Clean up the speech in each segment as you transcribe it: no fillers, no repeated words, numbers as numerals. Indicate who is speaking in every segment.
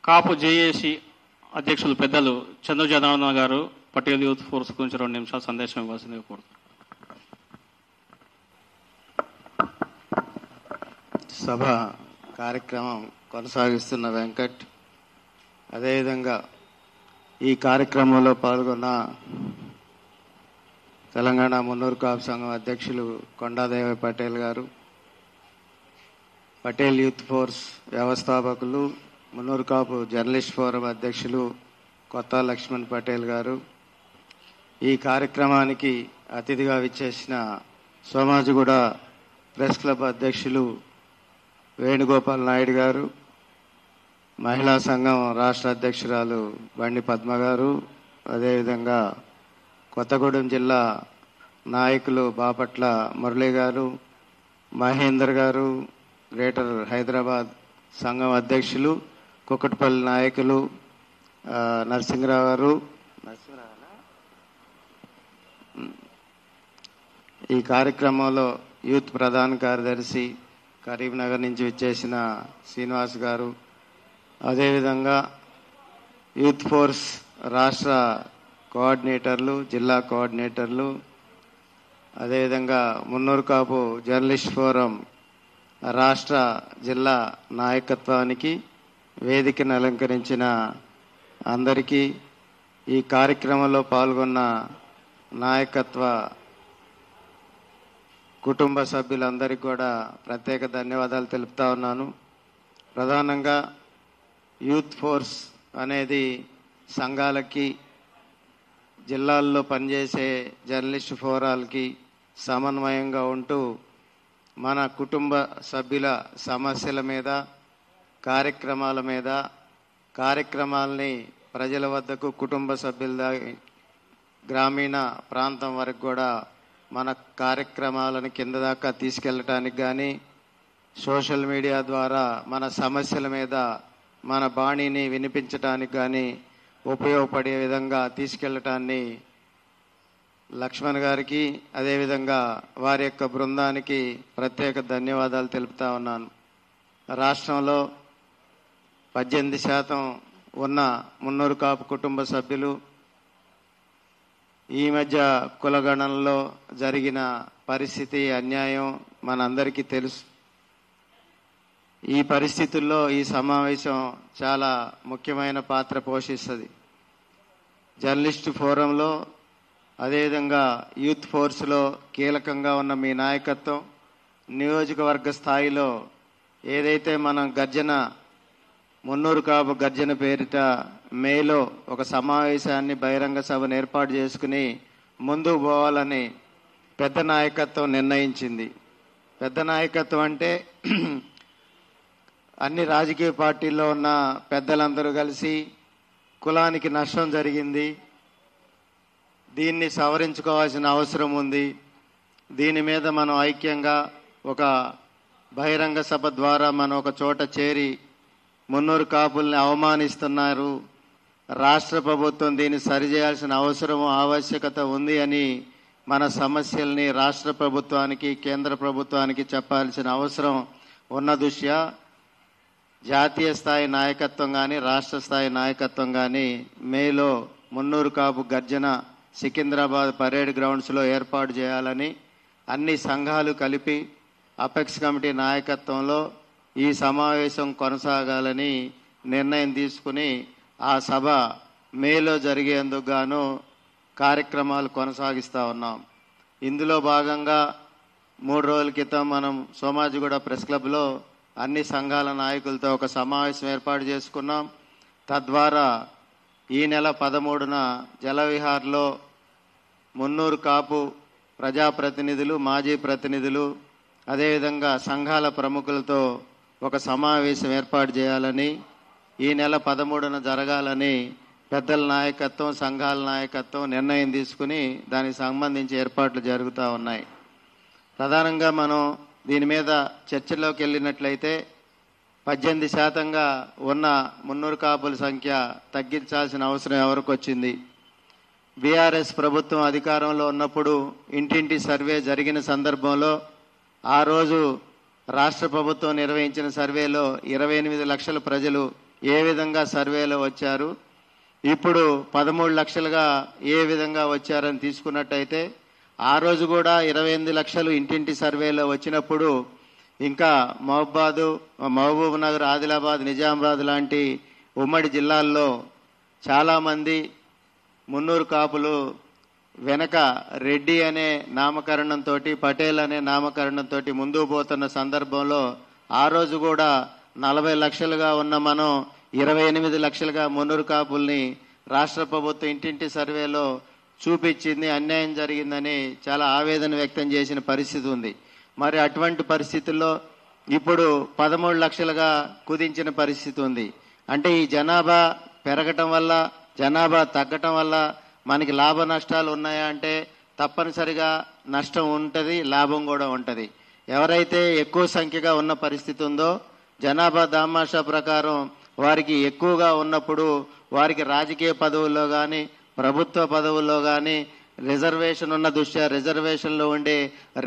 Speaker 1: కాపు JAC అధ్యక్షులు పెద్దలు చంద్ర జనార్దన్ గారు పటేల్ యూత్ ఫోర్స్ గురించి 2 నిమిషాలు సందేశం ఇవ్వాల్సిందిగా కోరుతున్నాను.
Speaker 2: సభ కార్యక్రమం కొనసాగిస్తున్న వెంకట్, అదేవిధంగా ఈ కార్యక్రమంలో పాల్గొన్న తెలంగాణ మున్నూరు కాపు సంఘం అధ్యక్షులు కొండాదేవి పటేల్ గారు, పటేల్ యూత్ ఫోర్స్ వ్యవస్థాపకులు, మున్నూరు కాపు జర్నలిస్ట్ ఫోరం అధ్యక్షులు కొత్త లక్ష్మణ్ పటేల్ గారు, ఈ కార్యక్రమానికి అతిథిగా విచ్చేసిన సోమాజిగూడ ప్రెస్ క్లబ్ అధ్యక్షులు వేణుగోపాల్ నాయుడు గారు, మహిళా సంఘం రాష్ట్ర అధ్యక్షురాలు బండి పద్మ గారు, అదేవిధంగా కొత్తగూడెం జిల్లా నాయకులు బాపట్ల మురళి గారు, మహేందర్ గారు, గ్రేటర్ హైదరాబాద్ సంఘం అధ్యక్షులు కుక్కట్పల్లి నాయకులు నరసింహరావు గారు, ఈ కార్యక్రమంలో యూత్ ప్రధాన కార్యదర్శి కరీంనగర్ నుంచి విచ్చేసిన శ్రీనివాస్ గారు, అదేవిధంగా యూత్ ఫోర్స్ రాష్ట్ర కోఆర్డినేటర్లు, జిల్లా కోఆర్డినేటర్లు, అదేవిధంగా మున్నూరు కాపు జర్నలిస్ట్ ఫోరం రాష్ట్ర జిల్లా నాయకత్వానికి, వేదికను అలంకరించిన అందరికీ, ఈ కార్యక్రమంలో పాల్గొన్న నాయకత్వ కుటుంబ సభ్యులందరికీ కూడా ప్రత్యేక ధన్యవాదాలు తెలుపుతా ఉన్నాను. ప్రధానంగా యూత్ ఫోర్స్ అనేది సంఘాలకి, జిల్లాల్లో పనిచేసే జర్నలిస్ట్ ఫోరాలకి సమన్వయంగా ఉంటూ మన కుటుంబ సభ్యుల సమస్యల మీద, కార్యక్రమాల మీద, కార్యక్రమాలని ప్రజల వద్దకు, కుటుంబ సభ్యుల గ్రామీణ ప్రాంతం వరకు కూడా మన కార్యక్రమాలను కింద దాకా తీసుకెళ్ళటానికి కానీ, సోషల్ మీడియా ద్వారా మన సమస్యల మీద మన బాణీని వినిపించడానికి కానీ ఉపయోగపడే విధంగా తీసుకెళ్లటాన్ని లక్ష్మణ్ గారికి, అదేవిధంగా వారి యొక్క బృందానికి ప్రత్యేక ధన్యవాదాలు తెలుపుతా ఉన్నాను. రాష్ట్రంలో 18% ఉన్న మున్నూరు కాపు కుటుంబ సభ్యులు ఈ మధ్య కులగణనలో జరిగిన పరిస్థితి, అన్యాయం మనందరికీ తెలుసు. ఈ పరిస్థితుల్లో ఈ సమావేశం చాలా ముఖ్యమైన పాత్ర పోషిస్తుంది. జర్నలిస్ట్ ఫోరంలో, అదేవిధంగా యూత్ ఫోర్స్లో కీలకంగా ఉన్న మీ నాయకత్వం, నియోజకవర్గ స్థాయిలో ఏదైతే మనం గర్జన, మున్నూరు కాపు గర్జన పేరిట మేలో ఒక సమావేశాన్ని, బహిరంగ సభను ఏర్పాటు చేసుకుని ముందుకు పోవాలని పెద్ద నాయకత్వం నిర్ణయించింది. పెద్ద నాయకత్వం అంటే అన్ని రాజకీయ పార్టీల్లో ఉన్న పెద్దలందరూ కలిసి కులానికి నష్టం జరిగింది, దీన్ని సవరించుకోవాల్సిన అవసరం ఉంది, దీని మీద మనం ఐక్యంగా ఒక బహిరంగ సభ ద్వారా మనం ఒక చోట చేరి మున్నూరు కాపుల్ని అవమానిస్తున్నారు, రాష్ట్ర ప్రభుత్వం దీన్ని సరిచేయాల్సిన అవసరం, ఆవశ్యకత ఉంది అని మన సమస్యల్ని రాష్ట్ర ప్రభుత్వానికి, కేంద్ర ప్రభుత్వానికి చెప్పాల్సిన అవసరం ఉన్న దృష్ట్యా జాతీయ స్థాయి నాయకత్వం కానీ, రాష్ట్ర స్థాయి నాయకత్వం కానీ మేలో మున్నూరు కాపు గర్జన సికింద్రాబాద్ పరేడ్ గ్రౌండ్స్లో ఏర్పాటు చేయాలని అన్ని సంఘాలు కలిపి అపెక్స్ కమిటీ నాయకత్వంలో ఈ సమావేశం కొనసాగాలని నిర్ణయం తీసుకుని ఆ సభ మేలో జరిగేందుకు గాను కార్యక్రమాలు కొనసాగిస్తూ ఉన్నాం. ఇందులో భాగంగా 3 రోజుల క్రితం మనం సోమాజిగూడ ప్రెస్ క్లబ్లో అన్ని సంఘాల నాయకులతో ఒక సమావేశం ఏర్పాటు చేసుకున్నాం. తద్వారా ఈ నెల 13న జలవిహార్లో మున్నూరు కాపు ప్రజాప్రతినిధులు, మాజీ ప్రతినిధులు, అదేవిధంగా సంఘాల ప్రముఖులతో ఒక సమావేశం ఏర్పాటు చేయాలని, ఈ నెల 13న జరగాలని పెద్దల నాయకత్వం, సంఘాల నాయకత్వం నిర్ణయం తీసుకుని దానికి సంబంధించి ఏర్పాట్లు జరుగుతూ ఉన్నాయి. ప్రధానంగా మనం దీని మీద చర్చలోకి వెళ్ళినట్లయితే 18%గా ఉన్న మున్నూరు కాపుల సంఖ్య తగ్గించాల్సిన అవసరం ఎవరికి వచ్చింది? బీఆర్ఎస్ ప్రభుత్వం అధికారంలో ఉన్నప్పుడు ఇంటింటి సర్వే జరిగిన సందర్భంలో ఆ రోజు రాష్ట్ర ప్రభుత్వం నిర్వహించిన సర్వేలో 28 లక్షల ప్రజలు ఏ విధంగా సర్వేలో వచ్చారు, ఇప్పుడు 13 లక్షలుగా ఏ విధంగా వచ్చారని తీసుకున్నట్టయితే, ఆ రోజు కూడా 28 లక్షలు ఇంటింటి సర్వేలో వచ్చినప్పుడు ఇంకా మహబూబ్ నగర్, ఆదిలాబాద్, నిజామాబాద్ లాంటి ఉమ్మడి జిల్లాల్లో చాలామంది మున్నూరు కాపులు వెనక రెడ్డి అనే నామకరణంతో, పటేల్ అనే నామకరణంతో ముందుకు పోతున్న సందర్భంలో ఆ రోజు కూడా 40 లక్షలుగా ఉన్న మనం 28 లక్షలుగా మున్నూరు కాపుల్ని రాష్ట్ర ప్రభుత్వం ఇంటింటి సర్వేలో చూపించింది, అన్యాయం జరిగిందని చాలా ఆవేదన వ్యక్తం చేసిన పరిస్థితి ఉంది. మరి అటువంటి పరిస్థితుల్లో ఇప్పుడు 13 లక్షలుగా కుదించిన పరిస్థితి ఉంది. అంటే ఈ జనాభా పెరగటం వల్ల, జనాభా తగ్గటం వల్ల మనకి లాభ నష్టాలు ఉన్నాయా అంటే తప్పనిసరిగా నష్టం ఉంటుంది, లాభం కూడా ఉంటుంది. ఎవరైతే ఎక్కువ సంఖ్యగా ఉన్న పరిస్థితి ఉందో, జనాభా దామాషా ప్రకారం వారికి ఎక్కువగా ఉన్నప్పుడు వారికి రాజకీయ పదవుల్లో కానీ, ప్రభుత్వ పదవుల్లో కానీ, రిజర్వేషన్ ఉన్న దృష్ట్యా రిజర్వేషన్లో ఉండే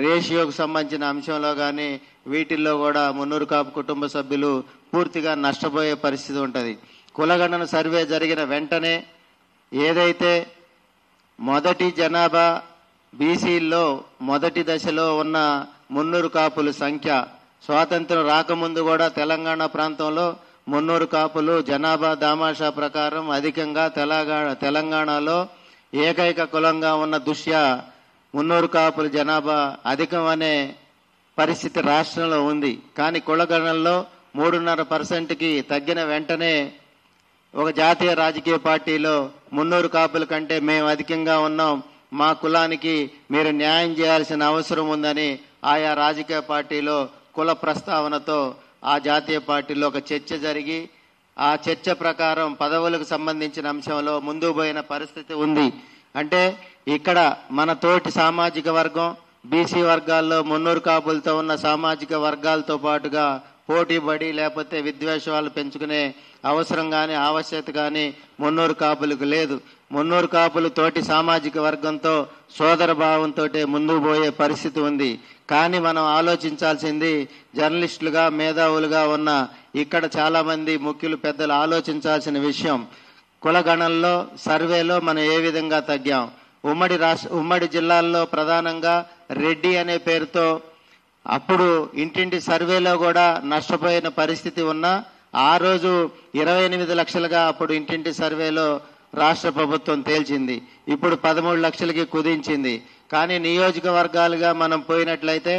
Speaker 2: రేషియోకు సంబంధించిన అంశంలో కానీ వీటిల్లో కూడా మున్నూరు కాపు కుటుంబ సభ్యులు పూర్తిగా నష్టపోయే పరిస్థితి ఉంటుంది. కులగణన సర్వే జరిగిన వెంటనే ఏదైతే మొదటి జనాభా బీసీల్లో మొదటి దశలో ఉన్న మున్నూరు కాపుల సంఖ్య, స్వాతంత్రం రాకముందు కూడా తెలంగాణ ప్రాంతంలో మున్నూరు కాపులు జనాభా దామాషా ప్రకారం అధికంగా తెలంగాణలో ఏకైక కులంగా ఉన్న దృష్ట్యా మున్నూరు కాపుల జనాభా అధికం అనే పరిస్థితి రాష్ట్రంలో ఉంది. కానీ కులగణనలో 3.5%కి తగ్గిన వెంటనే ఒక జాతీయ రాజకీయ పార్టీలో మున్నూరు కాపుల కంటే మేము అధికంగా ఉన్నాం, మా కులానికి మీరు న్యాయం చేయాల్సిన అవసరం ఉందని ఆయా రాజకీయ పార్టీలో కుల ప్రస్తావనతో ఆ జాతీయ పార్టీలో ఒక చర్చ జరిగి, ఆ చర్చ ప్రకారం పదవులకు సంబంధించిన అంశంలో ముందుకు పోయిన పరిస్థితి ఉంది. అంటే ఇక్కడ మన తోటి సామాజిక వర్గం బీసీ వర్గాల్లో మున్నూరు కాపులతో ఉన్న సామాజిక వర్గాలతో పాటుగా పోటీపడి లేకపోతే విద్వేషాలు పెంచుకునే అవసరం కానీ ఆవశ్యకత కానీ మున్నూరు కాపులకు లేదు. మున్నూరు కాపులు తోటి సామాజిక వర్గంతో సోదర భావంతో ముందుకు పోయే పరిస్థితి ఉంది. కానీ మనం ఆలోచించాల్సింది జర్నలిస్టులుగా, మేధావులుగా ఉన్న ఇక్కడ చాలా మంది ముఖ్యులు పెద్దలు ఆలోచించాల్సిన విషయం, కులగణనలో సర్వేలో మనం ఏ విధంగా తగ్గాం. ఉమ్మడి జిల్లాల్లో ప్రధానంగా రెడ్డి అనే పేరుతో అప్పుడు ఇంటింటి సర్వేలో కూడా నష్టపోయిన పరిస్థితి ఉన్నా ఆ రోజు 28 లక్షలుగా అప్పుడు ఇంటింటి సర్వేలో రాష్ట్ర ప్రభుత్వం తేల్చింది. ఇప్పుడు 13 లక్షలకి కుదించింది. కానీ నియోజకవర్గాలుగా మనం పోయినట్లయితే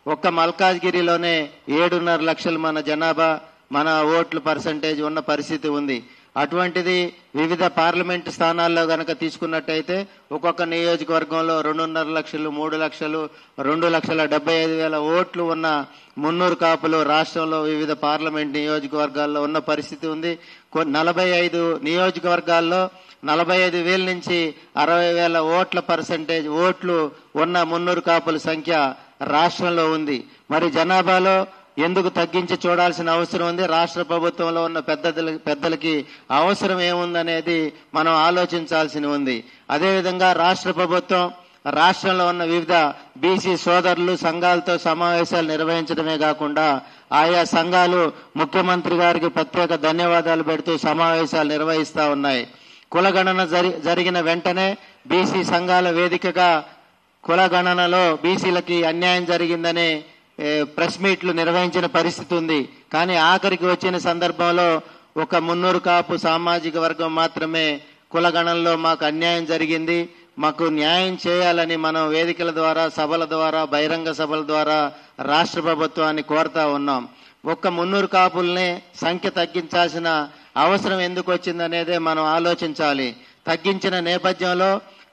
Speaker 2: ఒక్క మల్కాజ్గిరిలోనే 7.5 లక్షలు మన జనాభా, మన ఓట్ల పర్సంటేజ్ ఉన్న పరిస్థితి ఉంది. అటువంటిది వివిధ పార్లమెంటు స్థానాల్లో గనక తీసుకున్నట్టయితే ఒక్కొక్క నియోజకవర్గంలో 2.5 లక్షలు, 3 లక్షలు, 2,75,000 ఓట్లు ఉన్న మున్నూరు కాపులు రాష్ట్రంలో వివిధ పార్లమెంట్ నియోజకవర్గాల్లో ఉన్న పరిస్థితి ఉంది. 45 నియోజకవర్గాల్లో 45,000 నుంచి 60,000 ఓట్ల పర్సంటేజ్ ఓట్లు ఉన్న మున్నూరు కాపుల సంఖ్య రాష్ట్రంలో ఉంది. మరి జనాభాలో ఎందుకు తగ్గించి చూడాల్సిన అవసరం ఉంది? రాష్ట్ర ప్రభుత్వంలో ఉన్న పెద్దలకి అవసరం ఏముందనేది మనం ఆలోచించాల్సి ఉంది. అదేవిధంగా రాష్ట్ర ప్రభుత్వం రాష్ట్రంలో ఉన్న వివిధ బీసీ సోదరులు సంఘాలతో సమావేశాలు నిర్వహించడమే కాకుండా ఆయా సంఘాలు ముఖ్యమంత్రి గారికి ప్రత్యేక ధన్యవాదాలు పెడుతూ సమావేశాలు నిర్వహిస్తూ ఉన్నాయి. కులగణన జరిగిన వెంటనే బీసీ సంఘాల వేదికగా కులగణనలో బీసీలకి అన్యాయం జరిగిందని ప్రెస్ మీట్లు నిర్వహించిన పరిస్థితి ఉంది. కానీ ఆఖరికి వచ్చిన సందర్భంలో ఒక మున్నూరు కాపు సామాజిక వర్గం మాత్రమే కులగణనలో మాకు అన్యాయం జరిగింది, మాకు న్యాయం చేయాలని మనం వేదికల ద్వారా, సభల ద్వారా, బహిరంగ సభల ద్వారా రాష్ట్ర ప్రభుత్వాన్ని కోరుతా ఉన్నాం. ఒక్క మున్నూరు కాపుల్ని సంఖ్య తగ్గించాల్సిన అవసరం ఎందుకు వచ్చిందనేదే మనం ఆలోచించాలి. తగ్గించిన నేపథ్యంలో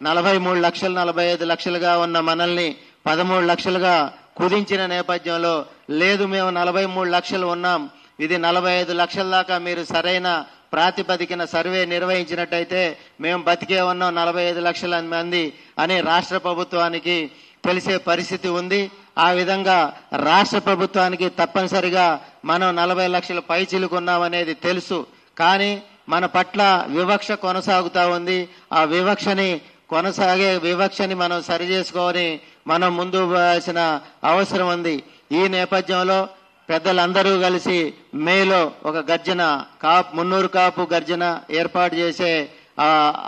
Speaker 2: 43 లక్షలు, 45 లక్షలుగా ఉన్న మనల్ని 13 లక్షలుగా కుదించిన నేపథ్యంలో లేదు మేము 43 లక్షలు ఉన్నాం, ఇది 45 లక్షల దాకా మీరు సరైన ప్రాతిపదికన సర్వే నిర్వహించినట్టయితే మేము బతికే ఉన్నాం 45 లక్షల మంది అని రాష్ట్ర ప్రభుత్వానికి తెలిసే పరిస్థితి ఉంది. ఆ విధంగా రాష్ట్ర ప్రభుత్వానికి తప్పనిసరిగా మనం 40 లక్షల పైచిలుకున్నామనేది తెలుసు. కానీ మన పట్ల వివక్ష కొనసాగుతా ఉంది. ఆ వివక్షని మనం సరిచేసుకొని మనం ముందు పోవాల్సిన అవసరం ఉంది. ఈ నేపథ్యంలో పెద్దలందరూ కలిసి మేలో ఒక గర్జన మున్నూరు కాపు గర్జన ఏర్పాటు చేసే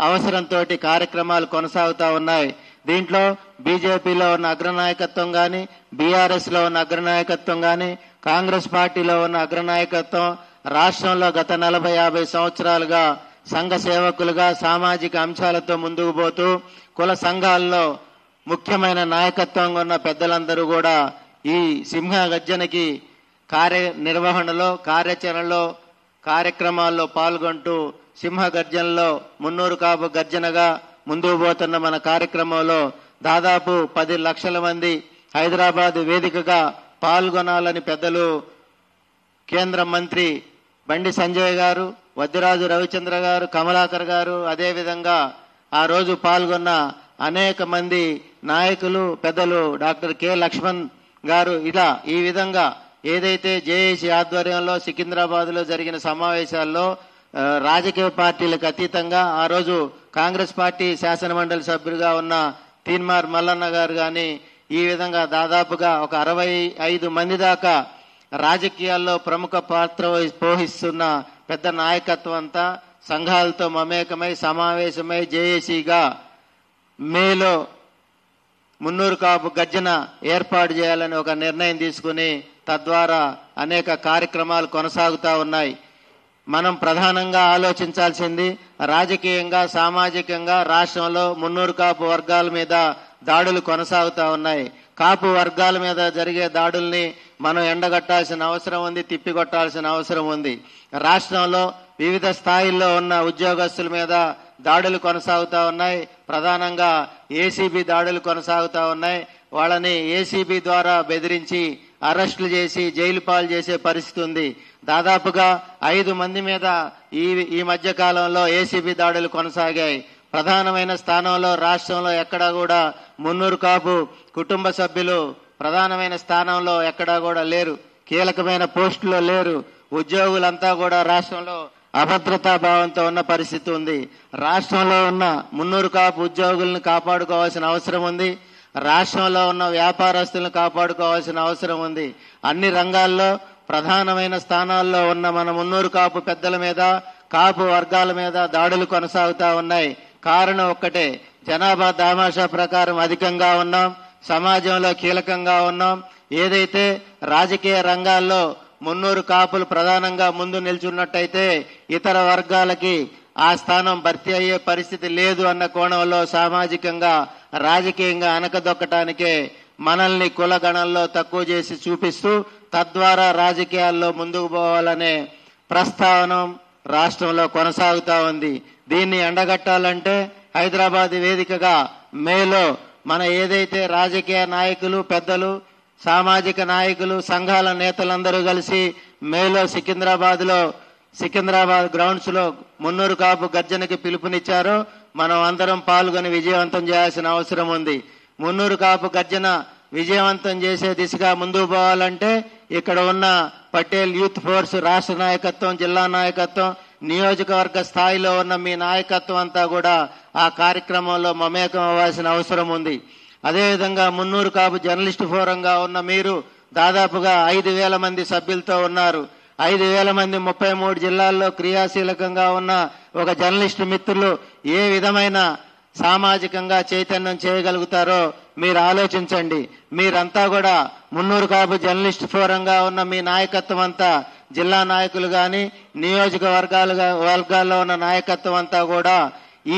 Speaker 2: అవసరంతో కార్యక్రమాలు కొనసాగుతా ఉన్నాయి. దీంట్లో బీజేపీలో ఉన్న అగ్రనాయకత్వం కానీ, బీఆర్ఎస్ లో ఉన్న అగ్రనాయకత్వం కానీ, కాంగ్రెస్ పార్టీలో ఉన్న అగ్రనాయకత్వం రాష్ట్రంలో గత 40-50 సంవత్సరాలుగా సంఘ సేవకులుగా సామాజిక అంశాలతో ముందుకు పోతూ కుల సంఘాల్లో ముఖ్యమైన నాయకత్వంగా ఉన్న పెద్దలందరూ కూడా ఈ సింహ గర్జనకి కార్యనిర్వహణలో, కార్యాచరణలో, కార్యక్రమాల్లో పాల్గొంటూ సింహ గర్జనలో మున్నూరు కాపు గర్జనగా ముందుకు పోతున్న మన కార్యక్రమంలో దాదాపు 10 లక్షల మంది హైదరాబాద్ వేదికగా పాల్గొనాలని పెద్దలు కేంద్ర మంత్రి బండి సంజయ్ గారు, వద్దిరాజు రవిచంద్ర గారు, కమలాకర్ గారు, అదేవిధంగా ఆ రోజు పాల్గొన్న అనేక మంది నాయకులు, పెద్దలు, డాక్టర్ కె లక్ష్మణ్ గారు, ఇలా ఈ విధంగా ఏదైతే జేఏసీ ఆధ్వర్యంలో సికింద్రాబాద్ లో జరిగిన సమావేశాల్లో రాజకీయ పార్టీలకు అతీతంగా ఆ రోజు కాంగ్రెస్ పార్టీ శాసనమండలి సభ్యులుగా ఉన్న తీన్మార్ మల్లన్న గారు కానీ ఈ విధంగా దాదాపుగా ఒక 65 మంది దాకా రాజకీయాల్లో ప్రముఖ పాత్ర పోషిస్తున్న పెద్ద నాయకత్వం అంతా సంఘాలతో మమేకమై సమావేశమై జేఏసీగా మేలో మున్నూరు కాపు గర్జన ఏర్పాటు చేయాలని ఒక నిర్ణయం తీసుకుని తద్వారా అనేక కార్యక్రమాలు కొనసాగుతా ఉన్నాయి. మనం ప్రధానంగా ఆలోచించాల్సింది రాజకీయంగా, సామాజికంగా రాష్ట్రంలో మున్నూరు కాపు వర్గాల మీద దాడులు కొనసాగుతా ఉన్నాయి. కాపు వర్గాల మీద జరిగే దాడుల్ని మనం ఎండగట్టాల్సిన అవసరం ఉంది, తిప్పికొట్టాల్సిన అవసరం ఉంది. రాష్ట్రంలో వివిధ స్థాయిల్లో ఉన్న ఉద్యోగస్తుల మీద దాడులు కొనసాగుతా ఉన్నాయి. ప్రధానంగా ఏసీబీ దాడులు కొనసాగుతా ఉన్నాయి. వాళ్ళని ఏసీబీ ద్వారా బెదిరించి అరెస్టులు చేసి జైలు పాలు చేసే పరిస్థితి ఉంది. దాదాపుగా 5 మంది మీద ఈ మధ్య కాలంలో ఏసీబీ దాడులు కొనసాగాయి. ప్రధానమైన స్థానంలో రాష్ట్రంలో ఎక్కడా కూడా మున్నూరు కాపు కుటుంబ సభ్యులు ప్రధానమైన స్థానంలో ఎక్కడా కూడా లేరు, కీలకమైన పోస్టులో లేరు. ఉద్యోగులంతా కూడా రాష్ట్రంలో అభద్రతా భావంతో ఉన్న పరిస్థితి ఉంది. రాష్ట్రంలో ఉన్న మున్నూరు కాపు ఉద్యోగులను కాపాడుకోవాల్సిన అవసరం ఉంది. రాష్ట్రంలో ఉన్న వ్యాపారస్తులను కాపాడుకోవాల్సిన అవసరం ఉంది. అన్ని రంగాల్లో ప్రధానమైన స్థానాల్లో ఉన్న మన మున్నూరు కాపు పెద్దల మీద, కాపు వర్గాల మీద దాడులు కొనసాగుతా ఉన్నాయి. కారణం ఒక్కటే, జనాభా దామాషా ప్రకారం అధికంగా ఉన్నాం, సమాజంలో కీలకంగా ఉన్నాం. ఏదైతే రాజకీయ రంగాల్లో మున్నూరు కాపులు ప్రధానంగా ముందు నిల్చున్నట్టయితే ఇతర వర్గాలకి ఆ స్థానం భర్తీ అయ్యే పరిస్థితి లేదు అన్న కోణంలో సామాజికంగా, రాజకీయంగా అనకదొక్కటానికే మనల్ని కులగణంలో తక్కువ చేసి చూపిస్తూ తద్వారా రాజకీయాల్లో ముందుకు పోవాలనే ప్రస్తావన రాష్ట్రంలో కొనసాగుతా ఉంది. దీన్ని ఎండగట్టాలంటే హైదరాబాద్ వేదికగా మేలో మన ఏదైతే రాజకీయ నాయకులు, పెద్దలు, సామాజిక నాయకులు, సంఘాల నేతలందరూ కలిసి మేలో సికింద్రాబాద్ గ్రౌండ్స్ లో మున్నూరు కాపు గర్జనకి పిలుపునిచ్చారో మనం అందరం పాల్గొని విజయవంతం చేయాల్సిన అవసరం ఉంది. మున్నూరు కాపు గర్జన విజయవంతం చేసే దిశగా ముందుకు పోవాలంటే ఇక్కడ ఉన్న పటేల్ యూత్ ఫోర్స్ రాష్ట్ర నాయకత్వం, జిల్లా నాయకత్వం, నియోజకవర్గ స్థాయిలో ఉన్న మీ నాయకత్వం అంతా కూడా ఆ కార్యక్రమంలో మమేకం అవ్వాల్సిన అవసరం ఉంది. అదేవిధంగా మున్నూరు కాపు జర్నలిస్టు ఫోరంగా ఉన్న మీరు దాదాపుగా 5,000 మంది సభ్యులతో ఉన్నారు. 5,000 మంది 33 జిల్లాల్లో క్రియాశీలకంగా ఉన్న ఒక జర్నలిస్టు మిత్రులు ఏ విధమైన సామాజికంగా చైతన్యం చేయగలుగుతారో మీరు ఆలోచించండి. మీరంతా కూడా మున్నూరు కాపు జర్నలిస్టు ఫోరంగా ఉన్న మీ నాయకత్వం అంతా, జిల్లా నాయకులు గాని, వర్గాల్లో ఉన్న నాయకత్వం అంతా కూడా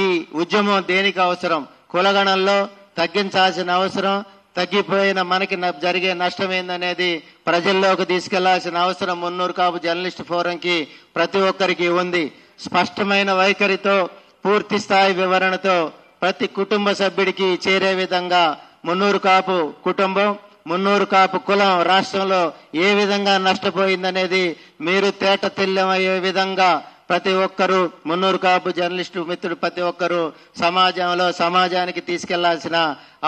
Speaker 2: ఈ ఉద్యమం దేనికి అవసరం, కులగణంలో తగ్గించాల్సిన అవసరం, తగ్గిపోయిన మనకి జరిగే నష్టం ఏందనేది ప్రజల్లోకి తీసుకెళ్లాల్సిన అవసరం మున్నూరు కాపు జర్నలిస్టు ఫోరంకి ప్రతి ఒక్కరికి ఉంది. స్పష్టమైన వైఖరితో, పూర్తి స్థాయి వివరణతో ప్రతి కుటుంబ సభ్యుడికి చేరే విధంగా మున్నూరు కాపు కుటుంబం, మున్నూరు కాపు కులం రాష్ట్రంలో ఏ విధంగా నష్టపోయిందనేది మీరు తేట తెల్లమయ్యే విధంగా ప్రతి ఒక్కరూ, మున్నూరు కాపు జర్నలిస్టు మిత్రుడు ప్రతి ఒక్కరూ సమాజానికి తీసుకెళ్లాల్సిన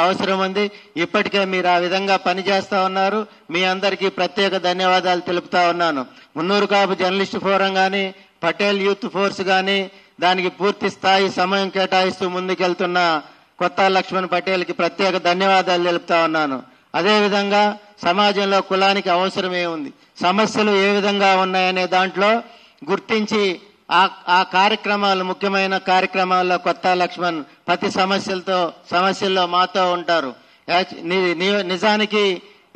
Speaker 2: అవసరం ఉంది. ఇప్పటికే మీరు ఆ విధంగా పనిచేస్తా ఉన్నారు. మీ అందరికీ ప్రత్యేక ధన్యవాదాలు తెలుపుతా ఉన్నాను. మున్నూరు కాపు జర్నలిస్టు ఫోరం గాని, పటేల్ యూత్ ఫోర్స్ గాని దానికి పూర్తి స్థాయి సమయం కేటాయిస్తూ ముందుకెళ్తున్న కొత్త లక్ష్మణ్ పటేల్ కి ప్రత్యేక ధన్యవాదాలు తెలుపుతా ఉన్నాను. అదేవిధంగా సమాజంలో కులానికి అవసరమే ఉంది, సమస్యలు ఏ విధంగా ఉన్నాయనే దాంట్లో గుర్తించి ఆ కార్యక్రమాలు, ముఖ్యమైన కార్యక్రమాల్లో కొత్త లక్ష్మణ్ ప్రతి సమస్యల్లో మాతో ఉంటారు. నిజానికి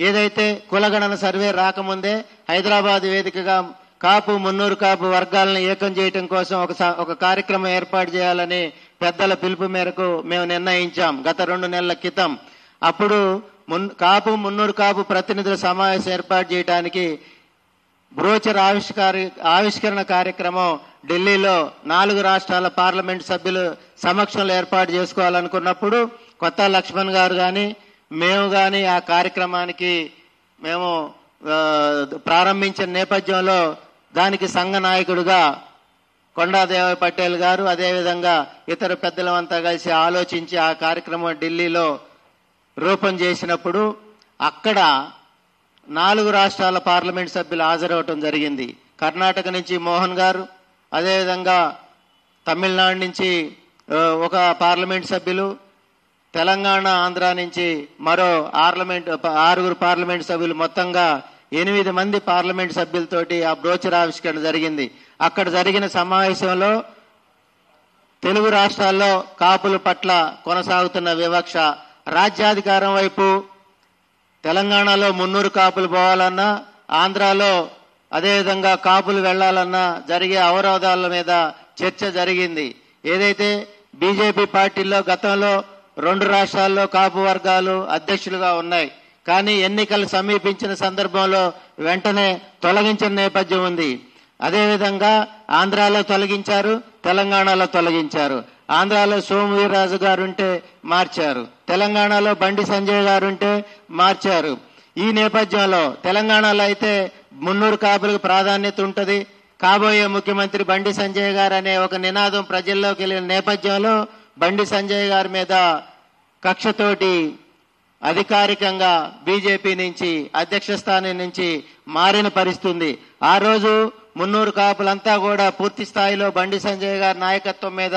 Speaker 2: ఏదైతే కులగణన సర్వే రాకముందే హైదరాబాద్ వేదికగా కాపు, మున్నూరు కాపు వర్గాలను ఏకం చేయటం కోసం ఒక కార్యక్రమం ఏర్పాటు చేయాలని పెద్దల పిలుపు మేరకు మేము నిర్ణయించాం గత 2 నెలల క్రితం. అప్పుడు కాపు, మున్నూరు కాపు ప్రతినిధుల సమావేశం ఏర్పాటు చేయడానికి బ్రోచర్ ఆవిష్కరణ కార్యక్రమం ఢిల్లీలో 4 రాష్ట్రాల పార్లమెంట్ సభ్యులు సమక్షంలో ఏర్పాటు చేసుకోవాలనుకున్నప్పుడు కొత్త లక్ష్మణ్ గారు కానీ మేము కానీ ఆ కార్యక్రమానికి మేము ప్రారంభించిన నేపథ్యంలో దానికి సంఘ నాయకుడిగా కొండాదేవి పటేల్ గారు, అదేవిధంగా ఇతర పెద్దలంతా కలిసి ఆలోచించి ఆ కార్యక్రమం ఢిల్లీలో రూపం చేసినప్పుడు అక్కడ 4 రాష్ట్రాల పార్లమెంట్ సభ్యులు హాజరవటం జరిగింది. కర్ణాటక నుంచి మోహన్ గారు, అదేవిధంగా తమిళనాడు నుంచి ఒక పార్లమెంట్ సభ్యులు, తెలంగాణ, ఆంధ్ర నుంచి మరో 6 పార్లమెంట్ సభ్యులు, మొత్తంగా 8 మంది పార్లమెంట్ సభ్యులతోటి ఆ బ్రోచర్ ఆవిష్కరణ జరిగింది. అక్కడ జరిగిన సమావేశంలో తెలుగు రాష్ట్రాల్లో కాపుల పట్ల కొనసాగుతున్న వివక్ష, రాజ్యాధికారం వైపు తెలంగాణలో మున్నూరు కాపులు పోవాలన్నా, ఆంధ్రాలో అదేవిధంగా కాపులు వెళ్లాలన్నా జరిగే అవరోధాల మీద చర్చ జరిగింది. ఏదైతే బీజేపీ పార్టీలో గతంలో 2 రాష్ట్రాల్లో కాపు వర్గాలు అధ్యక్షులుగా ఉన్నాయి, కానీ ఎన్నికలు సమీపించిన సందర్భంలో వెంటనే తొలగించిన నేపథ్యం ఉంది. అదేవిధంగా ఆంధ్రాలో తొలగించారు, తెలంగాణలో తొలగించారు. ఆంధ్రాలో సోము వీర్రాజు గారుంటే మార్చారు, తెలంగాణలో బండి సంజయ్ గారుంటే మార్చారు. ఈ నేపథ్యంలో తెలంగాణలో అయితే మున్నూరు కాపులకు ప్రాధాన్యత ఉంటుంది, కాబోయే ముఖ్యమంత్రి బండి సంజయ్ గారు అనే ఒక నినాదం ప్రజల్లోకి వెళ్ళిన నేపథ్యంలో బండి సంజయ్ గారి మీద కక్షతోటి అధికారికంగా బీజేపీ నుంచి అధ్యక్ష స్థానం నుంచి మారిన పరిస్థితుంది. ఆ రోజు మున్నూరు కాపులంతా కూడా పూర్తి స్థాయిలో బండి సంజయ్ గారి నాయకత్వం మీద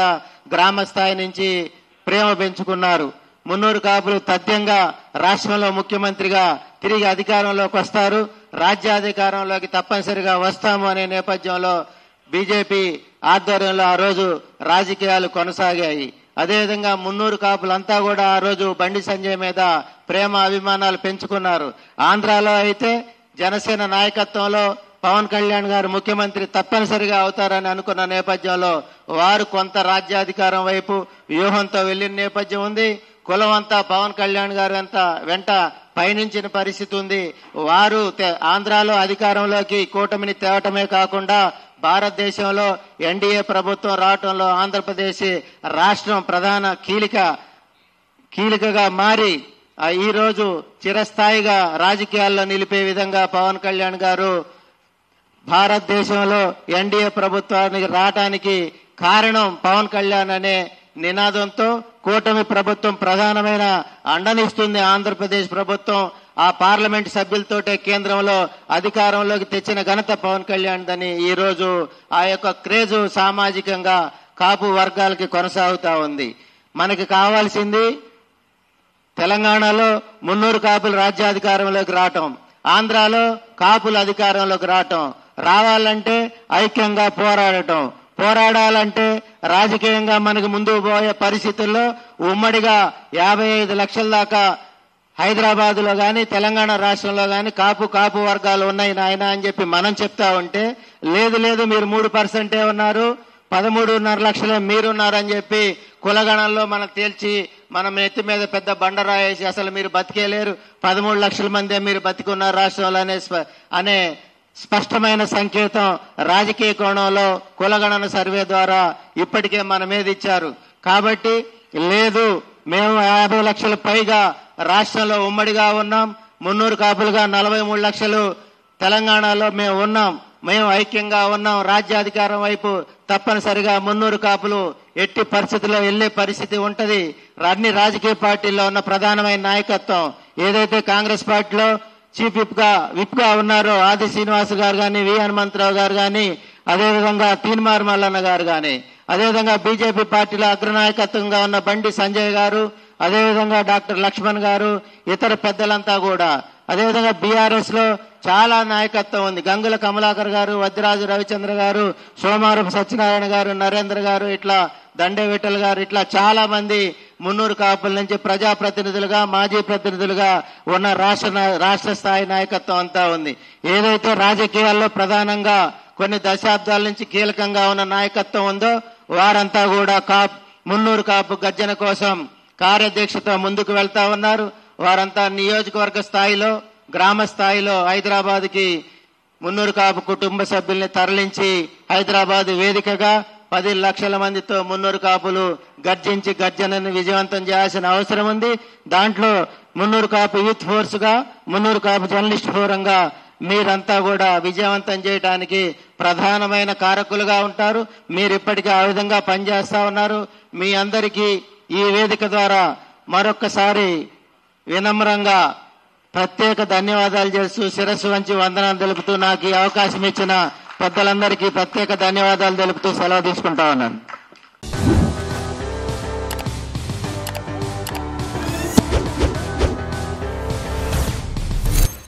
Speaker 2: గ్రామ స్థాయి నుంచి ప్రేమ పెంచుకున్నారు. మున్నూరు కాపులు తథ్యంగా రాష్ట్రంలో ముఖ్యమంత్రిగా తిరిగి అధికారంలోకి వస్తారు, రాజ్యాధికారంలోకి తప్పనిసరిగా వస్తాము అనే నేపథ్యంలో బీజేపీ ఆధ్వర్యంలో ఆ రోజు రాజకీయాలు కొనసాగాయి. అదేవిధంగా మున్నూరు కాపులంతా కూడా ఆ రోజు బండి సంజయ్ మీద ప్రేమ అభిమానాలు పెంచుకున్నారు. ఆంధ్రాలో అయితే జనసేన నాయకత్వంలో పవన్ కళ్యాణ్ గారు ముఖ్యమంత్రి తప్పనిసరిగా అవుతారని అనుకున్న నేపథ్యంలో వారు కొంత రాజ్యాధికారం వైపు వ్యూహంతో వెళ్లిన నేపథ్యం ఉంది. కులం అంతా పవన్ కళ్యాణ్ గారు వెంట పయనించిన పరిస్థితి ఉంది. వారు ఆంధ్రాలో అధికారంలోకి కూటమిని తేవటమే కాకుండా భారతదేశంలో ఎన్డీఏ ప్రభుత్వం రావటంలో ఆంధ్రప్రదేశ్ రాష్ట్రం ప్రధాన కీలికగా మారి ఈ రోజు చిరస్థాయిగా రాజకీయాల్లో నిలిపే విధంగా పవన్ కళ్యాణ్ గారు భారతదేశంలో ఎన్డీఏ ప్రభుత్వానికి రావటానికి కారణం పవన్ కళ్యాణ్ అనే నినాదంతో కూటమి ప్రభుత్వం ప్రధానమైన అండనిస్తుంది. ఆంధ్రప్రదేశ్ ప్రభుత్వం ఆ పార్లమెంట్ సభ్యులతోటే కేంద్రంలో అధికారంలోకి తెచ్చిన ఘనత పవన్ కళ్యాణ్ దని ఈ రోజు ఆ యొక్క క్రేజు సామాజికంగా కాపు వర్గాలకి కొనసాగుతా ఉంది. మనకి కావాల్సింది తెలంగాణలో మున్నూరు కాపులు రాజ్యాధికారంలోకి రావటం, ఆంధ్రాలో కాపులు అధికారంలోకి రావటం. రావాలంటే ఐక్యంగా పోరాడాలంటే రాజకీయంగా మనకు ముందుకు పోయే పరిస్థితుల్లో ఉమ్మడిగా 55 లక్షల దాకా హైదరాబాద్ లో గాని తెలంగాణ రాష్ట్రంలో గాని కాపు వర్గాలు ఉన్నాయి నాయన అని చెప్పి మనం చెప్తా ఉంటే, లేదు మీరు 3% ఉన్నారు, 13.5 లక్షలే మీరున్నారని చెప్పి కులగణంలో మనం తేల్చి మనం ఎత్తి మీద పెద్ద బండరాయేసి అసలు మీరు బతికేలేరు, 13 లక్షల మందే మీరు బతికున్నారు రాష్ట్రంలో అనే స్పష్టమైన సంకేతం రాజకీయ కోణంలో కులగణన సర్వే ద్వారా ఇప్పటికే మన మీద ఇచ్చారు. కాబట్టి లేదు, మేము 50 లక్షల పైగా రాష్ట్రంలో ఉమ్మడిగా ఉన్నాం, మున్నూరు కాపులుగా 43 లక్షలు తెలంగాణలో మేము ఉన్నాం, మేము ఐక్యంగా ఉన్నాం, రాజ్యాధికారం వైపు తప్పనిసరిగా మున్నూరు కాపులు ఎట్టి పరిస్థితుల్లో వెళ్లే పరిస్థితి ఉంటది. అన్ని రాజకీయ పార్టీల్లో ఉన్న ప్రధానమైన నాయకత్వం ఏదైతే కాంగ్రెస్ పార్టీలో చీఫ్ విప్ గా ఉన్నారో ఆది శ్రీనివాస్ గారు గాని, వి హనుమంతరావు గారు గాని, అదేవిధంగా తీన్మార్ మల్లన్న గారు గాని, అదేవిధంగా బీజేపీ పార్టీలో అగ్రనాయకత్వంగా ఉన్న బండి సంజయ్ గారు, అదేవిధంగా డాక్టర్ లక్ష్మణ్ గారు, ఇతర పెద్దలంతా కూడా అదేవిధంగా బీఆర్ఎస్ లో చాలా నాయకత్వం ఉంది. గంగుల కమలాకర్ గారు, వద్దిరాజు రవిచంద్ర గారు, సోమారపు సత్యనారాయణ గారు, నరేంద్ర గారు, ఇట్లా దండే విఠల్ గారు, ఇట్లా చాలా మంది మున్నూరు కాపుల నుంచి ప్రజాప్రతినిధులుగా, మాజీ ప్రతినిధులుగా ఉన్న రాష్ట్ర స్థాయి నాయకత్వం అంతా ఉంది. ఏదైతే రాజకీయాల్లో ప్రధానంగా కొన్ని దశాబ్దాల నుంచి కీలకంగా ఉన్న నాయకత్వం ఉందో వారంతా కూడా మున్నూరు కాపు గర్జన కోసం కార్యదీక్షతో ముందుకు వెళ్తా ఉన్నారు. వారంతా నియోజకవర్గ స్థాయిలో, గ్రామ స్థాయిలో హైదరాబాద్ కి మున్నూరు కాపు కుటుంబ సభ్యుల్ని తరలించి హైదరాబాద్ వేదికగా 10 లక్షల మందితో మున్నూరు కాపులు గర్జించి గర్జనను విజయవంతం చేయాల్సిన అవసరం ఉంది. దాంట్లో మున్నూరు కాపు యూత్ ఫోర్స్ గా, మున్నూరు కాపు జర్నలిస్ట్ ఫోరంగా మీరంతా కూడా విజయవంతం చేయడానికి ప్రధానమైన కారకులుగా ఉంటారు. మీరు ఇప్పటికీ ఆ విధంగా పనిచేస్తా ఉన్నారు. మీ అందరికీ ఈ వేదిక ద్వారా మరొక్కసారి వినమ్రంగా ప్రత్యేక ధన్యవాదాలు చేస్తూ శిరస్సు వంచి వందనాలు తెలుపుతూ నాకు ఈ అవకాశం ఇచ్చిన పెద్దలందరికీ ప్రత్యేక ధన్యవాదాలు తెలుపుతూ సెలవు తీసుకుంటా ఉన్నాను.